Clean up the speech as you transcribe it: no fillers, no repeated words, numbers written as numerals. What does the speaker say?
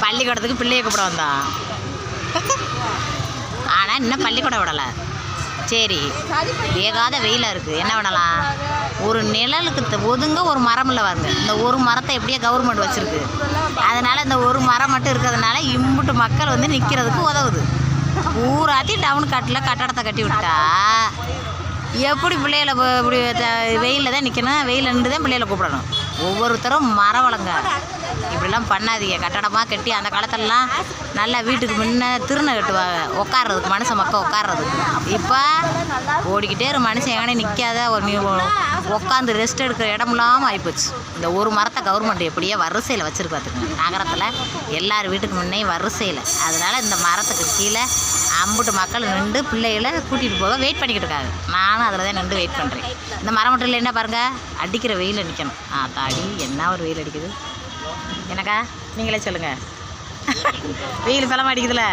பள்ளிக்கூடத்துக்கு பிள்ளையை கூப்பிட வந்தான். ஆனால் இன்னும் பள்ளிக்கூடம் விடலை. சரி, வேகாத வெயிலாக இருக்குது, என்ன பண்ணலாம்? ஒரு நிழலுக்கு ஒதுங்க ஒரு மரம் இல்லை பாருங்க. இந்த ஒரு மரத்தை எப்படியே கவர்மெண்ட் வச்சுருக்கு. அதனால் இந்த ஒரு மரம் மட்டும் இருக்கிறதுனால இம்புட்டு மக்கள் வந்து நிற்கிறதுக்கு உதவுது. பூராத்தையும் டவுன் காட்டில் கட்டடத்தை கட்டி விட்டா எப்படி பிள்ளைகளை இப்படி வெயிலில் தான் நிற்கணும், வெயிலில் நின்று தான் பிள்ளைகளை கூப்பிடணும். ஒவ்வொருத்தரும் மரம் வளங்க, இப்படிலாம் பண்ணாதீங்க. கட்டடமாக கட்டி அந்த காலத்திலலாம் நல்லா வீட்டுக்கு முன்ன திருநை கட்டுவாங்க உட்கார்றதுக்கு, மனுஷன் மக்கள் உட்கார்றதுக்கு. இப்போ ஓடிக்கிட்டே ஒரு மனுஷன் எங்கனே நிற்காத ஒரு உட்காந்து ரெஸ்ட் எடுக்கிற இடமெல்லாம் ஆகிப்போச்சு. இந்த ஒரு மரத்தை கவர்மெண்ட் எப்படியே வரிசையில் வச்சுருக்கு பார்த்துக்குங்க. நகரத்தில் எல்லார் வீட்டுக்கு முன்னே வரிசையில். அதனால் இந்த மரத்துக்கு கீழே அம்புட்டு மக்கள் நின்று பிள்ளைகளை கூட்டிகிட்டு போக வெயிட் பண்ணிக்கிட்டு இருக்காங்க. நானும் அதில் தான் நின்று வெயிட் பண்ணுறேன். இந்த மரம் மட்டும் இல்லை, என்ன பாருங்கள், அடிக்கிற வெயில் நிற்கணும். தாடி என்ன ஒரு வெயில் அடிக்குது எனக்கா, நீங்களே சொல்லுங்கள். வெயில் பலமாக அடிக்குதுல்ல.